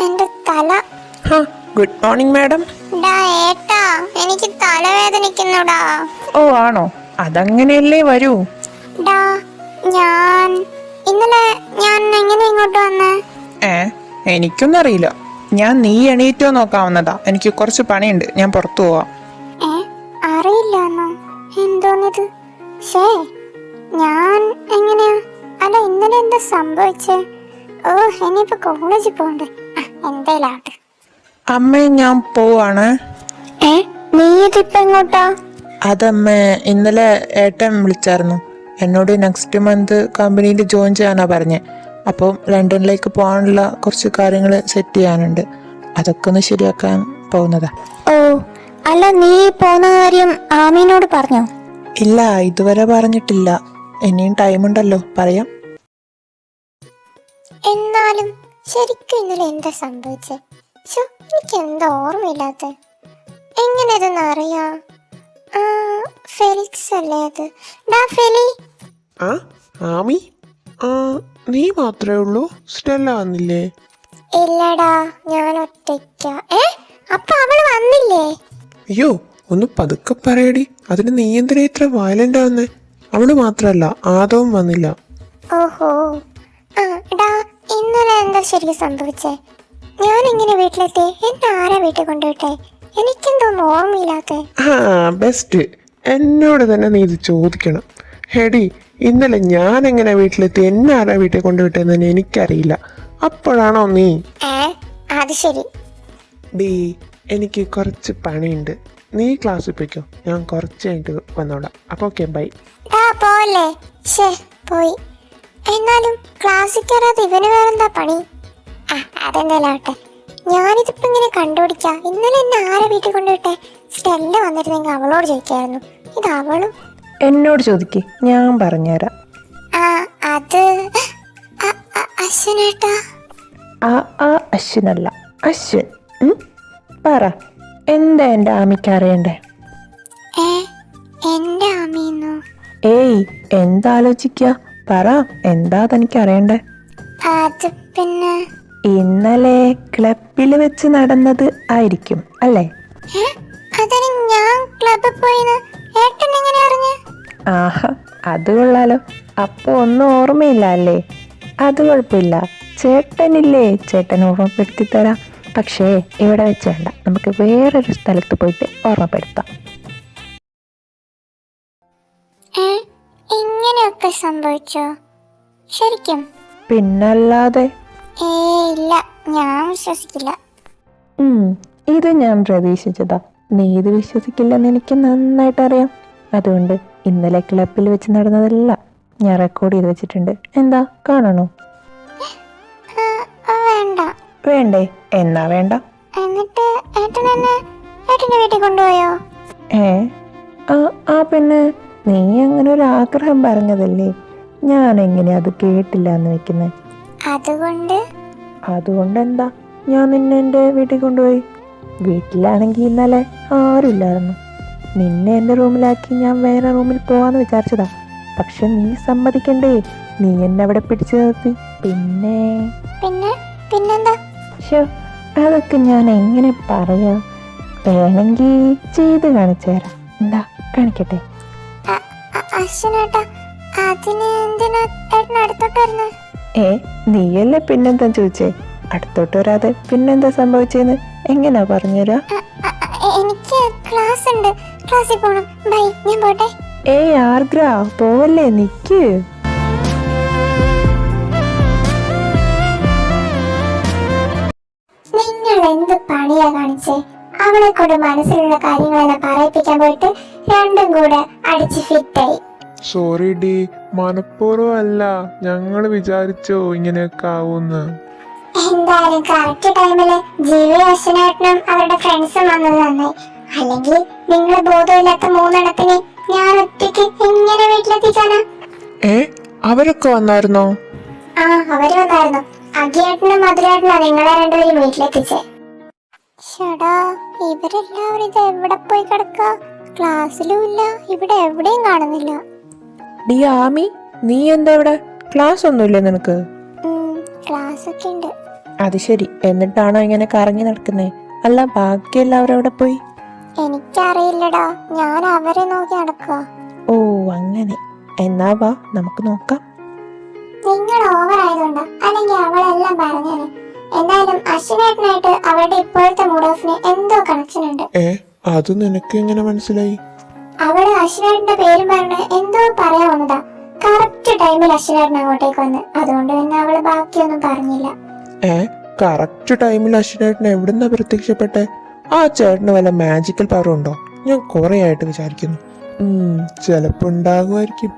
എന്റെ തല. Good morning madam. ഏട്ടാ, എനിക്ക് തലവേദനിക്കുന്നുടാ. ഓ ആണോ? അതങ്ങനെയല്ലേ വരൂ. ഞാൻ ഇന്നലെ എങ്ങനെ ഇങ്ങോട്ട് വന്നേ? എനിക്കൊന്നും അറിയില്ല. ഞാൻ നീ എണീറ്റോ നോക്കാവുന്നതാ. എനിക്ക് കുറച്ച് പണിയുണ്ട്, ഞാൻ പുറത്തു പോവാം. അറിയില്ലെന്നോ? എന്തോന്നിത്? ഞാൻ എങ്ങനെയാ? അല്ല, ഇന്നലെ എന്താ സംഭവിച്ചേ? ഇനിയിപ്പോ കോളേജിൽ പോണ്ടേ? എന്തേലും ആവട്ടെ. അമ്മേ, ഞാൻ പോവാണ്. നീ ഇതിപ്പോ എങ്ങോട്ടാ? അതമ്മ, ഇന്നലെ ഏട്ടൻ വിളിച്ചായിരുന്നു. എന്നോട് നെക്സ്റ്റ് മന്ത് കമ്പനിയിൽ ജോയിൻ ചെയ്യാനാ പറഞ്ഞേ. അപ്പം ലണ്ടനിലേക്ക് പോകാനുള്ള കുറച്ച് കാര്യങ്ങൾ സെറ്റ് ചെയ്യാനുണ്ട്. അതൊക്കെ ഒന്ന് ശരിയാക്കാൻ പോകുന്നതാ. അല്ല, നീ പോന്ന കാര്യം ആമീനോട് പറഞ്ഞോ? ഇല്ല, ഇതുവരെ പറഞ്ഞിട്ടില്ല. ഇനിയും ടൈമുണ്ടല്ലോ, പറയാം. എന്നാലും ശരിക്കും ഇന്നലെ എന്താ സംഭവിച്ചേ? എനിക്ക് എന്താ ഓർമ്മയില്ലാത്ത. എങ്ങനെ ഇതൊന്നും അറിയാ? ഫെലിക്സ് അല്ലേ അത്? ഫെലി. ആമി, നീ മാത്രമേ ഉള്ളൂ? സ്റ്റെല്ല വന്നില്ലേ? ഇല്ലടാ, ഞാൻ ഒറ്റയ്ക്ക. അപ്പൊ അവള് വന്നില്ലേ? അയ്യോ, ഒന്ന് പതുക്കെ പറയടി. അതിന് നീ എന്തിനാ ഇത്ര വയലന്റ് ആവുന്നേ? അവള് മാത്രല്ല, ആദവും വന്നില്ല. ഓഹോ. ഇന്നലെ എന്താ ശരിക്കും സംഭവിച്ചേ? ഞാൻ ഇങ്ങനെ വീട്ടിലെത്തി. എന്നെ ആരാ വീട്ടിൽ കൊണ്ടുവിട്ടെ? എനിക്കെന്തോന്നും ഓർമ്മയില്ലാത്ത. ബെസ്റ്റ്. എന്നോട് തന്നെ നീ ഇത് ചോദിക്കണം. ഹെടി, ഇന്നലെ ഞാൻ എങ്ങനെ വീട്ടിലെത്തി, എന്നെ ആരാ വീട്ടിൽ കൊണ്ടുവിട്ടെന്ന് എനിക്കറിയില്ല. അപ്പോഴാണോ നീ? അത് ശരി. ഡീ, എനിക്ക് കുറച്ച് പണിയുണ്ട്. നീ ക്ലാസ്സിൽ പോയിക്കോ, ഞാൻ കുറച്ച് കഴിഞ്ഞിട്ട് വന്നോളാം. അപ്പൊ ഓക്കെ, ബൈ. പോലെ പോയി. എന്നാലും ക്ലാസ്സിൽ കയറാതെ ഇവന് വേറെന്താ പണി? അതെന്തായാലും ആവട്ടെ. ഞാനിതിപ്പോ ഇങ്ങനെ കണ്ടുപിടിക്കാം. ഇന്നലെ എന്നെ ആരെ വീട്ടിൽ കൊണ്ടുവിട്ടെ? സ്റ്റെല്ല വന്നിരുന്നെങ്കിൽ അവളോട് ചോദിക്കായിരുന്നു. ഇത് അവളും എന്നോട് ചോദിക്കേ, ഞാൻ പറഞ്ഞുതരാം. അത് അശ്വനേട്ടാ. അശ്വിനല്ല, അശ്വിൻ. പറ, എന്താ എന്റെ ആമിക്ക് അറിയണ്ടേ? എന്റെ ആമീന്നോ? ഏയ്, എന്താലോചിക്ക? പറ, എന്താ തനിക്ക് അറിയണ്ടേ? അത് പിന്നെ ഇന്നലെ ക്ലബിൽ വെച്ച് നടന്നത് ആയിരിക്കും അല്ലേ? അതിന് ഞാൻ ക്ലബിൽ പോയിന്ന് ഏട്ടൻ എങ്ങനെ അറിഞ്ഞ? ആഹാ, അത് കൊള്ളാലോ. അപ്പൊ ഒന്നും ഓർമ്മയില്ല അല്ലേ? അത് കുഴപ്പമില്ല, ചേട്ടനില്ലേ, ചേട്ടൻ ഓർമ്മപ്പെടുത്തി തരാം. പക്ഷേ ഇവിടെ വെച്ച് വേണ്ട, നമുക്ക് വേറൊരു സ്ഥലത്ത് പോയിട്ട് ഓർമ്മപ്പെടുത്താം. ഇങ്ങനെയൊക്കെ സംഭവിച്ചോ ശരിക്കും? പിന്നല്ലാതെ. ഇല്ല, ഞാൻ വിശ്വസിക്കില്ല. ഇത് ഞാൻ പ്രതീക്ഷിച്ചതാ. നീ ഇത് വിശ്വസിക്കില്ലെന്ന് എനിക്ക് നന്നായിട്ട് അറിയാം. അതുകൊണ്ട് ഇന്നലെ ക്ലബിൽ വെച്ച് നടന്നതെല്ലാം ഞാൻ റെക്കോർഡ് ചെയ്ത് വെച്ചിട്ടുണ്ട്. എന്താ, കാണണോ? വേണ്ട. വേണ്ടേ? എന്നാ വേണ്ട. എന്നിട്ട് ഏട്ടന്റെ വീട്ടിൽ കൊണ്ടുപോയോ? പിന്നെ നീ അങ്ങനെ ഒരു ആഗ്രഹം പറഞ്ഞതല്ലേ, ഞാൻ എങ്ങനെയാ അത് കേട്ടില്ല എന്ന് വെക്കുന്നേ? അതുകൊണ്ട് എന്താ, ഞാൻ നിന്നെ എൻ്റെ വീട്ടിൽ കൊണ്ടുപോയി. വീട്ടിലാണെങ്കിൽ ഇന്നലെ ആരുമില്ലായിരുന്നു. നിന്നെ എൻ്റെ റൂമിലാക്കി ഞാൻ വേറെ റൂമിൽ പോവാന്ന് വിചാരിച്ചതാ. പക്ഷെ നീ സമ്മതിക്കണ്ടേ? നീ എന്നെ അവിടെ പിടിച്ചു നിർത്തി. പിന്നെന്താ? അതൊക്കെ ഞാൻ എങ്ങനെ പറയാ? വേണമെങ്കിൽ ചെയ്ത് കാണിച്ചു തരാം. എന്താ, കാണിക്കട്ടെ? നീയല്ലേ പിന്നെന്താ ചോദിച്ചേ? അടുത്തോട്ട് വരാതെ പിന്നെന്താ സംഭവിച്ചെന്ന് എങ്ങനാ പറഞ്ഞുതരാ? എനിക്ക് ക്ലാസ് ഉണ്ട്, ക്ലാസ്സിൽ പോണം. ബൈ, ഞാൻ പോട്ടെ. ആർദ്ര, പോവല്ലേ, നിക്ക്. നിങ്ങൾ എന്ത് പണിയാ കാണിച്ചേ? അവളെ കൊണ്ട് മനസ്സിലുള്ള കാര്യങ്ങളെല്ലാം പറയിപ്പിക്കാൻ പോയിട്ട് രണ്ടും കൂടെ അടിച്ച് ഫിറ്റായി. Sorry D, മനഃപൂർവ്വമല്ല. ഞങ്ങൾ വിചാരിച്ചോ ഇങ്ങനെയൊക്കെ ആവൂന്ന്. എന്തായാലും കറക്റ്റ് ടൈമില് ജീവിതേട്ടനും അവരുടെ ഫ്രണ്ട്സും വന്നത് നന്നായി. അല്ലെങ്കിൽ നിങ്ങൾ ബോധമില്ലാത്ത മൂന്നെണ്ണത്തിന് ഞാൻ ഒറ്റയ്ക്ക് എങ്ങനെ വീട്ടിലെത്തിക്കാനാ? അവരൊക്കെ വന്നായിരുന്നോ? അവര് വന്നായിരുന്നു. അഖിയേട്ടനും മധുരേട്ടനാ നിങ്ങളെ രണ്ടുപേരും വീട്ടിലെത്തിച്ചേ. ഇവരെല്ലാവരും ഇത് എവിടെ പോയി കിടക്ക? ക്ലാസ്സിലും ഇല്ല, ഇവിടെ എവിടെയും കാണുന്നില്ല. ഡി ആമി, നീ എന്താ ഇവിടെ? ക്ലാസ് ഒന്നുമില്ലേ നിനക്ക്? ക്ലാസ് ഒക്കെ ഉണ്ട്. അത് ശരി, എന്നിട്ടാണോ ഇങ്ങനെ കറങ്ങി നടക്കുന്നേ? അല്ല, ബാക്കി എല്ലാവരും അവിടെ പോയി? എനിക്കറിയില്ലടാ, ഞാൻ അവരെ നോക്കി നടക്കുക. ഓ അങ്ങനെ, എന്നാ വാ നമുക്ക് നോക്കാം. നിങ്ങൾ ഓവർ ആയതുകൊണ്ടാ, അല്ലെങ്കിൽ അവളെല്ലാം പറഞ്ഞേനെ. എന്തായാലും അശ്വിനേട്ടനായിട്ട് അവളുടെ ഇപ്പോഴത്തെ മൂഡ് ഓഫിന് എന്തോ കണക്ഷൻ ഉണ്ട്. അത് നിനക്ക് എങ്ങനെ മനസ്സിലായി? അവള് അശ്വിനേട്ടന്റെ പേരും പറഞ്ഞ് എന്തോ പറയാൻ വന്നതാ. കറക്റ്റ് ടൈമിൽ അശ്വിനേട്ടൻ അങ്ങോട്ടേക്ക് വന്ന്, അതുകൊണ്ട് തന്നെ അവള് ബാക്കിയൊന്നും പറഞ്ഞില്ല. കറക്റ്റ് ടൈമിൽ അശ്വിനേട്ടൻ എവിടുന്നാ പ്രത്യക്ഷപ്പെട്ടെ? ആ ചേട്ടന് വല്ല മാജിക്കൽ പവർ ഉണ്ടോ? ഞാൻ കുറെ ആയിട്ട് വിചാരിക്കുന്നു. ചിലപ്പോ ഉണ്ടാകുമായിരിക്കും.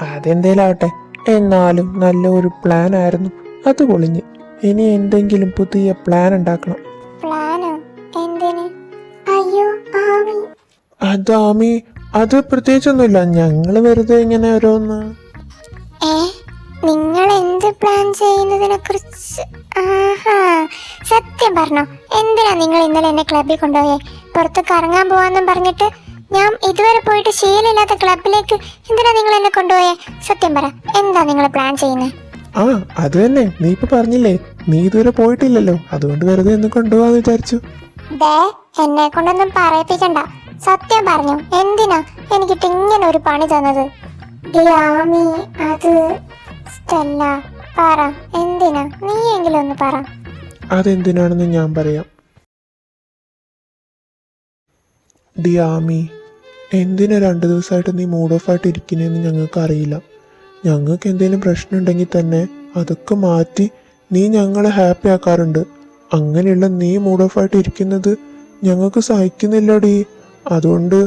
അതെന്തേലും ആവട്ടെ, എന്നാലും നല്ലൊരു പ്ലാൻ ആയിരുന്നു. അത് പൊളിഞ്ഞ്. ഇനി എന്തെങ്കിലും പുതിയ പ്ലാൻ ഉണ്ടാക്കണം. പ്ലാനോ? എന്തിന്? അയ്യോ ആമി. ആമി, അത് പ്രത്യേകിച്ചൊന്നുമില്ല. ഞങ്ങള് വെറുതെ ഇങ്ങനെ ഓരോന്ന്. നിങ്ങൾ എന്ത് പ്ലാൻ ചെയ്യുന്നതിനെ കുറിച്ച്? സത്യം പറഞ്ഞോ, എന്തിനാ നിങ്ങൾ ഇന്നലെ എന്നെ ക്ലബിൽ കൊണ്ടുപോയേ? പുറത്ത് കറങ്ങാൻ പോവാന്നും പറഞ്ഞിട്ട് ഞാൻ ഇതുവരെ പോയിട്ട് ശീലമില്ലാത്ത ക്ലബിലേക്ക് എന്തിനാ നിങ്ങൾ എന്നെ കൊണ്ടുപോയേ? സത്യം പറ, എന്താ നിങ്ങൾ പ്ലാൻ ചെയ്യുന്നത്? അത് തന്നെ, നീ ഇപ്പൊ പറഞ്ഞില്ലേ നീ ഇതുവരെ പോയിട്ടില്ലല്ലോ, അതുകൊണ്ട് വെറുതെ ഒന്ന് കൊണ്ടുപോവാന്ന് വിചാരിച്ചു. എന്നെ കൊണ്ടൊന്നും പറയിപ്പിക്കണ്ട. സത്യം പറഞ്ഞു, എന്തിനാ എനിക്കിട്ട് ഇങ്ങനെ ഒരു പണി തന്നത്? ആമി, അത് സ്റ്റെല്ല, പറ എന്തിനാ? നീയെങ്കിലും ഒന്ന് പറ. അതെന്തിനാണെന്ന് ഞാൻ പറയാം. ആമി, എന്തിനാ 2 ദിവസമായിട്ട് നീ മൂഡ് ഓഫ് ആയിട്ട് ഇരിക്കുന്നതെന്ന് ഞങ്ങൾക്ക് അറിയില്ല. ഞങ്ങൾക്ക് എന്തെങ്കിലും പ്രശ്നം ഉണ്ടെങ്കിൽ തന്നെ അതൊക്കെ മാറ്റി നീ ഞങ്ങളെ ഹാപ്പി ആക്കാറുണ്ട്. അങ്ങനെയുള്ള നീ മൂഡ് ഓഫ് ആയിട്ട് ഇരിക്കുന്നത് ഞങ്ങൾക്ക് സഹിക്കുന്നില്ലടി. അതുകൊണ്ട്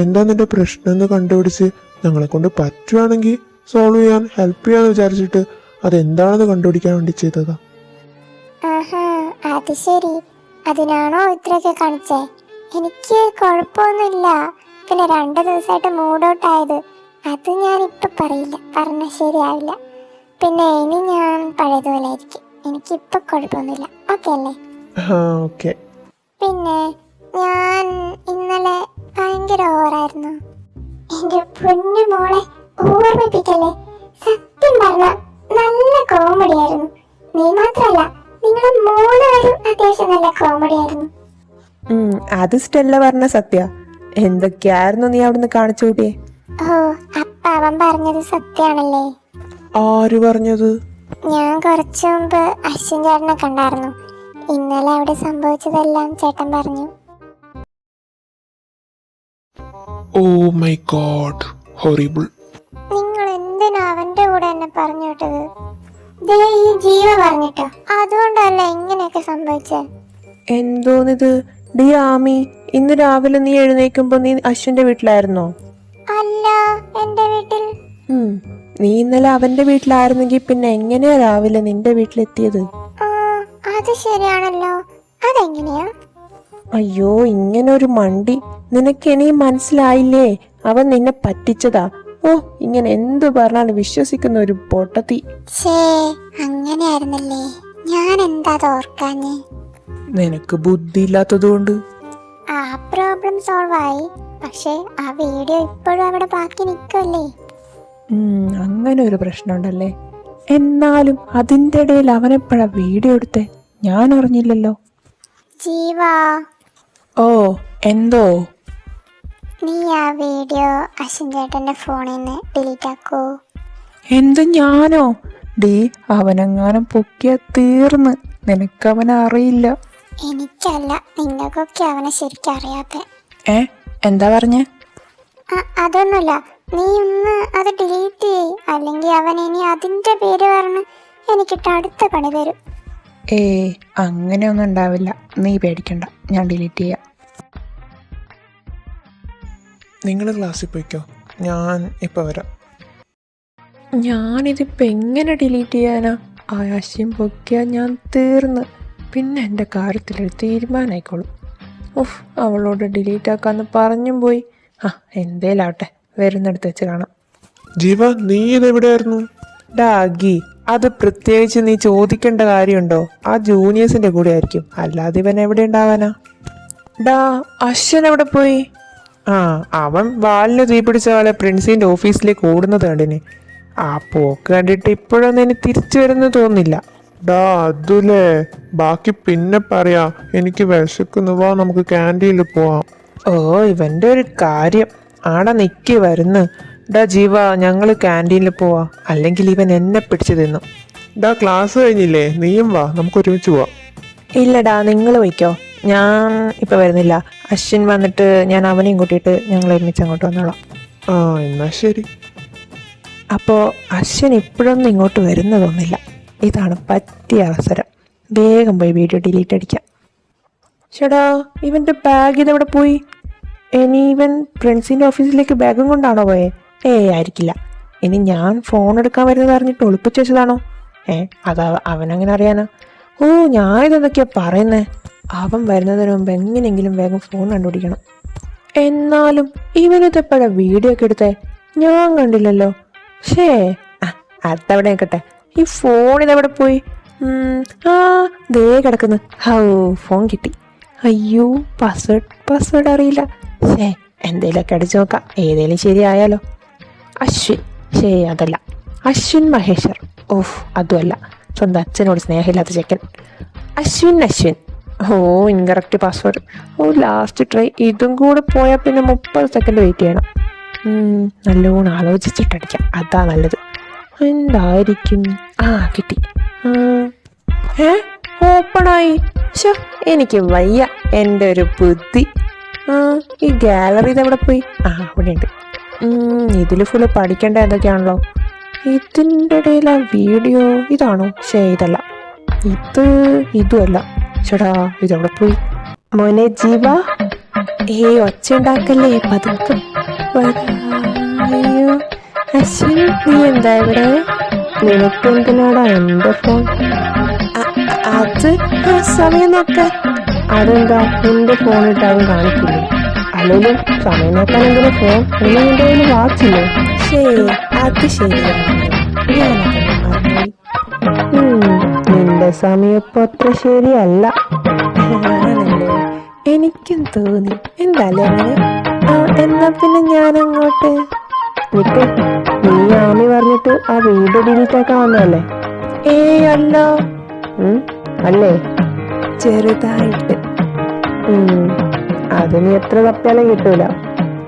എന്താ നിന്റെ പ്രശ്നം എന്ന് കണ്ടുപിടിച്ച് ഞങ്ങളെ കൊണ്ട് പറ്റുവാണെങ്കിൽ സോൾവ് ചെയ്യാൻ ഹെൽപ്പ് ചെയ്യാന്ന് വിചാരിച്ചിട്ട് അതെന്താണെന്ന് കണ്ടുപിടിക്കാൻ വേണ്ടി ചെയ്തതാ. അത് ശരി, അതിനാണോ ഇത്രയൊക്കെ കാണിച്ചേ? എനിക്ക് കുഴപ്പമൊന്നുമില്ല. പിന്നെ 2 ദിവസമായിട്ട് മൂഡ് ഔട്ട് ആയത്, അത് ഞാൻ ഇപ്പൊ പറയില്ല, പറഞ്ഞ ശരിയാവില്ല. പിന്നെ ഇനി ഞാൻ പഴയതുപോലെ ആയിരിക്കും. എനിക്കിപ്പൊ കുഴപ്പമൊന്നുമില്ല. ഓക്കെ അല്ലേ? ഓക്കെ. പിന്നെ ഞാൻ ഇന്നലെ ഭയങ്കര ഓവറായിരുന്നു. എന്റെ പൊന്നു മോളെ, ഓർമ്മിപ്പിക്കല്ലേ. സത്യം പറഞ്ഞ നല്ല കോമഡി ആയിരുന്നു. നീ മാത്രല്ല, നിങ്ങൾ 3 പേരും അത്യാവശ്യം നല്ല കോമഡി ആയിരുന്നു. അത് സ്റ്റെല്ല പറഞ്ഞ സത്യ. എന്തൊക്കെയായിരുന്നു നീ അവിടുന്ന് കാണിച്ചു കൂട്ടിയേ? അപ്പ അവൻ പറഞ്ഞത് സത്യാണല്ലേ? ആര് പറഞ്ഞത്? ഞാൻ കുറച്ചു മുമ്പ് അശ്വിൻ ചേട്ടനെ കണ്ടായിരുന്നു. ഇന്നലെ അവിടെ സംഭവിച്ചതെല്ലാം ചേട്ടൻ പറഞ്ഞു. Oh my god, horrible. നിങ്ങൾ എന്തിനാ അവന്റെ കൂടെ എന്നെ പറഞ്ഞു വിട്ടത്? ഈ ജീവ പറഞ്ഞിട്ടോ, അതുകൊണ്ടല്ല ഇങ്ങനെയൊക്കെ സംഭവിച്ചേ. എന്തോന്നിത്? ആമി, ഇന്ന് രാവിലെ നീ എഴുന്നേക്കുമ്പോ നീ അശ്വിന്റെ വീട്ടിലായിരുന്നോ? അല്ല, എന്റെ വീട്ടിൽ. നീ ഇന്നലെ അവന്റെ വീട്ടിലായിരുന്നെങ്കിൽ പിന്നെ എങ്ങനെയാ രാവിലെ നിന്റെ വീട്ടിലെത്തിയത്? അത് ശരിയാണല്ലോ, അതെങ്ങനെയാ? അയ്യോ, ഇങ്ങനെ ഒരു മണ്ടി. നിനക്ക് ഇനിയും മനസ്സിലായില്ലേ? അവൻ നിന്നെ പറ്റിച്ചതാ. ഓ, ഇങ്ങനെ എന്തു പറഞ്ഞാലും വിശ്വസിക്കുന്ന ഒരു പൊട്ടത്തി. അങ്ങനെയായിരുന്നല്ലേ? ഞാൻ എന്താ ഓർക്കാഞ്ഞേ? നിനക്ക് ബുദ്ധി ഇല്ലാത്തതുകൊണ്ട്. ആ പ്രോബ്ലം സോൾവ് ആയി. പക്ഷെ ആ വീഡിയോ ഇപ്പോഴും അവിടെ ബാക്കി നിൽക്കല്ലേ? അങ്ങനെ ഒരു പ്രശ്നമുണ്ടല്ലേ? എന്നാലും അതിൻ്റെ ഇടയിൽ അവനെപ്പോഴാ വീഡിയോ എടുത്തേ? ഞാൻ അറിഞ്ഞില്ലല്ലോ. ജീവാ. ഓ, എന്തോ? നീ ആ വീഡിയോ അശ്വിൻ ചേട്ടന്റെ ഫോണിൽ നിന്ന് ഡിലീറ്റ് ആക്കോ? എന്ത്, ഞാനോ? അവനെങ്ങാനും പൊക്കിയ തീർന്ന്. നിനക്കവനെ അറിയില്ല. എനിക്കല്ല, നിങ്ങൾക്കൊക്കെ അവനെ ശരിക്കും അറിയാത്ത. എന്താ പറഞ്ഞേ? അതൊന്നുമില്ല, നീ ഒന്ന് അത് ഡിലീറ്റ് ചെയ്യ്. അല്ലെങ്കിൽ അവൻ ഇനി അതിന്റെ പേര് പറഞ്ഞ് എനിക്കിട്ട് അടുത്ത പണി തരും. അങ്ങനെയൊന്നും ഉണ്ടാവില്ല, നീ പേടിക്കണ്ട, ഞാൻ ഡിലീറ്റ് ചെയ്യാം. നിങ്ങൾ ക്ലാസ്സിൽ പോയിക്കോ, ഞാൻ ഇപ്പൊ വരാം. ഞാനിതിപ്പോൾ എങ്ങനെ ഡിലീറ്റ് ചെയ്യാനാ? ആശയം പൊക്കിയാൽ ഞാൻ തീർന്ന്. പിന്നെ എൻ്റെ കാര്യത്തിലൊരു തീരുമാനമായിക്കോളും. അവളോട് ഡിലീറ്റ് ആക്കാന്ന് പറഞ്ഞും പോയി. എന്തേലാവട്ടെ, വരുന്നിടത്ത് വെച്ച് കാണാം. ജീവ, നീ ഇതെവിടെയായിരുന്നു? ഡാഗി, അത് പ്രത്യേകിച്ച് നീ ചോദിക്കേണ്ട കാര്യമുണ്ടോ? ആ ജൂനിയേഴ്സിന്റെ കൂടെ ആയിരിക്കും, അല്ലാതെ ഇവൻ എവിടെ ഉണ്ടാവാനാ? അശ്വൻ എവിടെ പോയി? അവൻ വാലിന് തീ പിടിച്ച പോലെ പ്രിൻസിന്റെ ഓഫീസിലേക്ക് ഓടുന്നത് കണ്ടിന്. ആ പോക്ക് കണ്ടിട്ട് ഇപ്പോഴൊന്നും ഇനി തിരിച്ചു വരുന്ന തോന്നുന്നില്ല. ഡാ അതുലേ, ബാക്കി പിന്നെ പറയാ. എനിക്ക് വിശക്കുന്നു, വാ നമുക്ക് ക്യാൻറ്റീനിൽ പോവാം. ഓ ഇവന്റെ ഒരു കാര്യം. ആടെ നിക്കി വരുന്നു. ഡാ ജീവ, ഞങ്ങള് ക്യാൻറ്റീനിൽ പോവാ, അല്ലെങ്കിൽ ഇവൻ എന്നെ പിടിച്ചു തിന്നു. ഡാ ക്ലാസ് കഴിഞ്ഞില്ലേ, നീയും വാ, നമുക്ക് ഒരുമിച്ച് പോവാം. ഇല്ലടാ, നിങ്ങൾ വയ്ക്കോ, ഞാൻ ഇപ്പൊ വരുന്നില്ല. അശ്വിൻ വന്നിട്ട് ഞാൻ അവനെയും കൂട്ടിയിട്ട് ഞങ്ങൾ ഒരുമിച്ച് അങ്ങോട്ട് വന്നോളാം. ആ എന്നാ ശരി. അപ്പോൾ അശ്വിൻ ഇപ്പോഴൊന്നും ഇങ്ങോട്ട് വരുന്നതൊന്നുമില്ല. ഇതാണ് പറ്റിയ അവസരം. വേഗം പോയി വീഡിയോ ഡിലീറ്റ് അടിക്കാം. ചേടാ, ഇവൻ്റെ ബാഗ് ഇതെവിടെ പോയി? ഇനി ഇവൻ പ്രിൻസിൻ്റെ ഓഫീസിലേക്ക് ബാഗും കൊണ്ടാണോ പോയേ? ആയിരിക്കില്ല. ഇനി ഞാൻ ഫോൺ എടുക്കാൻ വരുന്നത് അറിഞ്ഞിട്ട് ഒളിപ്പിച്ച് വെച്ചതാണോ? അത് അവനങ്ങനെ അറിയാനാ? ഓ, ഞാനിതെന്തൊക്കെയാ പറയുന്നേ. അവൻ വരുന്നതിന് മുമ്പ് എങ്ങനെയെങ്കിലും വേഗം ഫോൺ കണ്ടുപിടിക്കണം. എന്നാലും ഇവനിതെപ്പോഴാ വീഡിയോ ഒക്കെ എടുത്തേ? ഞാൻ കണ്ടില്ലല്ലോ. അതവിടെ നിൽക്കട്ടെ. ഈ ഫോൺ ഇതെവിടെ പോയി? ആ ദേ കിടക്കുന്നു. ഫോൺ കിട്ടി. അയ്യോ, പാസ്വേഡ് അറിയില്ല. എന്തേലൊക്കെ അടിച്ചു നോക്കാം, ഏതേലും ശരിയായാലോ. അശ്വിൻ, അതല്ല. അശ്വിൻ മഹേശ്വർ. ഓഹ്, അതുമല്ല. സ്വന്തം അച്ഛനോട് സ്നേഹമില്ലാത്ത ചെക്കൻ. അശ്വിൻ. ഓ, ഇൻകറക്റ്റ് പാസ്വേഡ്. ഓ, ലാസ്റ്റ് ട്രൈ. ഇതും കൂടെ പോയാൽ പിന്നെ 30 സെക്കൻഡ് വെയിറ്റ് ചെയ്യണം. നല്ലോണം ആലോചിച്ചിട്ടടിക്കാം, അതാ നല്ലത്. എന്തായിരിക്കും? കിട്ടി. ഓപ്പണായി. എനിക്ക് വയ്യ, എൻ്റെ ഒരു ബുദ്ധി. ഈ ഗാലറി ഇതെവിടെ പോയി? അവിടെ ഉണ്ട്. ഇതിൽ ഫുള്ള് പഠിക്കേണ്ട എന്തൊക്കെയാണല്ലോ. ഇതിൻ്റെ ഇടയിൽ ആ വീഡിയോ ഇതാണോ? ഇതല്ല. ഇതുമല്ല. ചേടാ, ഇതെവിടെ പോയി? മോനെ ജീവ, ഒച്ച ഉണ്ടാക്കല്ലേ, പതുക്കെ. അയ്യോ അശ്വിൻ, നീ എന്താ ഇവിടെ? നിനക്ക് എന്തിനാടാ എൻ്റെ ഫോൺ? അത് സമയം നോക്കാൻ. അതെന്താ എൻ്റെ ഫോൺ ഇട്ടാവും കാണിക്കില്ലേ? അല്ലെങ്കിൽ സമയം നോക്കാൻ എന്തിനാ ഫോൺ? എൻ്റെ കയ്യിൽ വാച്ചില്ലേ? അത് ശരിയാണ്. ഞാനതൊന്നും മറന്നുപോയി. നിന്റെ സമയം ഇപ്പൊ അത്ര ശരിയല്ല. ആണല്ലേ? എനിക്കും തോന്നി. എന്താല്ലേ അങ്ങനെ? എന്നാ പിന്നെ ഞാനങ്ങോട്ട് നിക്ക്. നീ ആമി പറഞ്ഞിട്ട് ആ വീഡിയോ ഡിലീറ്റ് ആക്കാൻ വന്നല്ലേ? അല്ല. അല്ലേ? ചെറുതായിട്ട്. അത് നീ എത്ര തപ്പിയാലും കിട്ടൂല.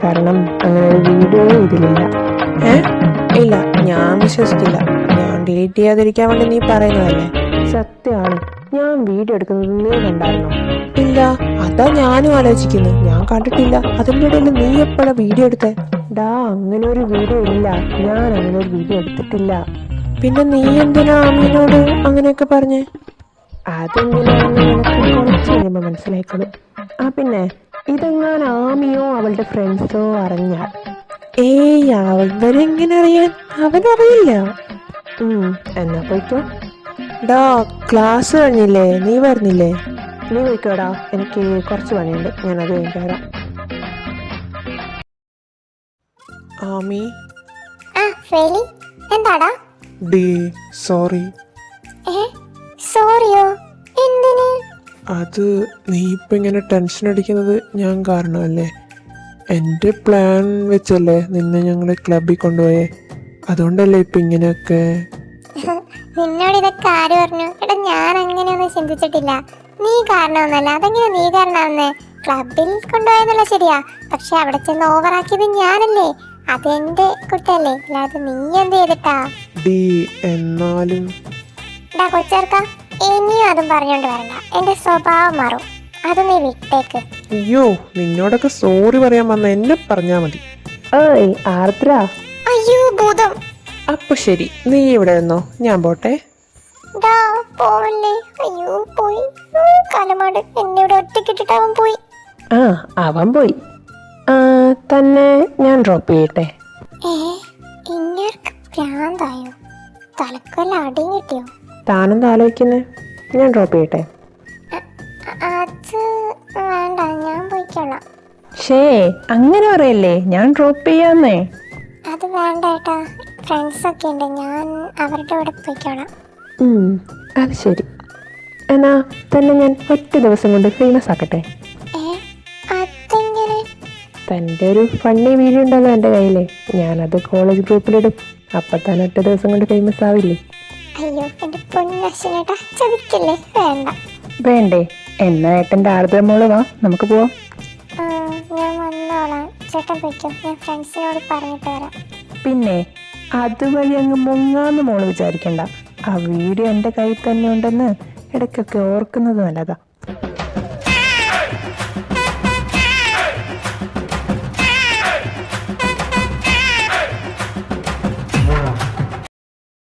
കാരണം അങ്ങനെ ഒരു വീഡിയോ ഇതിലില്ല. ഇല്ല, ഞാൻ വിശ്വസിക്കില്ല. ഞാൻ ഡിലീറ്റ് ചെയ്യാതിരിക്കാൻ വേണ്ടി നീ പറയുന്നതല്ലേ? സത്യമാണ്. ഞാൻ വീഡിയോ എടുക്കുന്നത് നീ കണ്ടായിരുന്നോ? ഇല്ല, അതാ ഞാനും ആലോചിക്കുന്നു. ഞാൻ കണ്ടിട്ടില്ല. അതിൻ്റെ ഇടയിൽ നീ എപ്പോഴാ വീഡിയോ എടുത്തേ? അങ്ങനെ ഒരു വീഡിയോ ഇല്ല. ഞാൻ അങ്ങനെ ഒരു വീഡിയോ എടുത്തിട്ടില്ല. പിന്നെ നീ എന്തിനാ ആമീനോട് അങ്ങനെയൊക്കെ പറഞ്ഞേ? അതെന്തിനാണെന്ന് നിനക്ക് കുറച്ച് കഴിയുമ്പോൾ മനസ്സിലായിക്കോളും. പിന്നെ ഇതെങ്ങാൻ ആമിയോ അവളുടെ ഫ്രണ്ട്സോ അറിഞ്ഞാൽ? അവരെങ്ങനെ അറിയാൻ? അവനറിയില്ല. എന്നാ പോയിക്കോ. ക്ലാസ് കഴിഞ്ഞില്ലേ? നീ വരുന്നില്ലേ? നീ പോയിക്കോടാ, എനിക്ക് കുറച്ച് പണിയുണ്ട്. ഞാനത് കഴിഞ്ഞ് വരാം. ആമി. എന്താടാ? സോറി. സോറിയോ? എന്തിന്? അത് നീ ഇപ്പം ഇങ്ങനെ ടെൻഷൻ അടിക്കുന്നത് ഞാൻ കാരണമല്ലേ? എൻ്റെ പ്ലാൻ വെച്ചല്ലേ നിന്നെ ഞങ്ങൾ ക്ലബിൽ കൊണ്ടുപോയേ. അതുകൊണ്ടല്ലേ ഇപ്പം ഇങ്ങനെയൊക്കെ. നിന്നോട് ഇതൊക്കെ ആര് പറഞ്ഞു? എടാ, ഞാൻ അങ്ങനെയൊന്നും ചിന്തിച്ചിട്ടില്ല. നീ കാരണമൊന്നല്ല. അതെങ്ങനെ നീ കാരണമാവുന്നേ? ക്ലബിൽ കൊണ്ടുപോയെന്നല്ല ശരിയാ, പക്ഷെ അവിടെ ചെന്ന് ഓവറാക്കിയത് ഞാനല്ലേ. അതെന്റെ കുറ്റല്ലേ, അല്ലാതെ നീ എന്ത് ചെയ്തിട്ടാ? എന്നാലും കൊച്ചേർക്ക, ഇനിയും അതും പറഞ്ഞോണ്ട് വരണ്ട. എന്റെ സ്വഭാവം മാറും, അത് നീ വിട്ടേക്ക്. അയ്യോ, നിന്നോടൊക്കെ സോറി പറയാൻ വന്ന എന്നെ പറഞ്ഞാ മതി. ആർദ്ര. അയ്യോ ഭൂതം. അപ്പൊ ശരി, നീ ഇവിടെ നിന്നോ, ഞാൻ പോട്ടെ. പോവല്ലേ. അയ്യോ പോയി. കലമാട് എന്നെ ഇവിടെ ഒറ്റക്കിട്ടിട്ട് അവൻ പോയി. അവൻ പോയി. തന്നെ ഞാൻ ഡ്രോപ്പ് ചെയ്യട്ടെ? ഇങ്ങേർക്ക് ഭ്രാന്തായോ? തലക്കൊല്ല അടിയും കിട്ടിയോ? താനെന്താ ആലോചിക്കുന്നേ? ഞാൻ ഡ്രോപ്പ് ചെയ്യട്ടെ? അത് വേണ്ട, ഞാൻ പോയിക്കോളാം. അങ്ങനെ പറയല്ലേ, ഞാൻ ഡ്രോപ്പ് ചെയ്യാന്നേ. അത് വേണ്ട ഏട്ടാ, ഫ്രണ്ട്സ് ഒക്കെ ഉണ്ട്, ഞാൻ അവരുടെ കൂടെ പോയിക്കോളാം. അത് ശരി. എന്നാ തന്നെ ഞാൻ ഒറ്റ ദിവസം കൊണ്ട് ഫേമസ് ആക്കട്ടെ? അതെങ്ങനെ? തൻ്റെ ഒരു ഫണ്ണി വീഡിയോ ഉണ്ടല്ലോ എൻ്റെ കയ്യിലെ, ഞാനത് കോളേജ് ഗ്രൂപ്പിലിടും. അപ്പം തന്നെ ഒറ്റ ദിവസം കൊണ്ട് ഫേമസ് ആവില്ലേ? അയ്യോ എൻ്റെ പൊന്ന്, അശ്വിനേട്ടാ ചതിക്കല്ലേ, വേണ്ട. വേണ്ടേ? എന്നാ ഏട്ടൻ്റെ ആർദ്ര മോള് വാ, നമുക്ക് പോവാം. ഞാൻ വന്നോളാം. ചേട്ടൻ പോയിക്കോ, ഞാൻ ഫ്രണ്ട്സിനോട് പറഞ്ഞിട്ട് വരാം. പിന്നെ അതുവഴി അങ്ങ് മുങ്ങാന്ന് മോള് വിചാരിക്കണ്ട. ആ വീഡിയോ എൻ്റെ കയ്യിൽ തന്നെ ഉണ്ടെന്ന് ഇടയ്ക്കൊക്കെ ഓർക്കുന്നത് നല്ലതാ.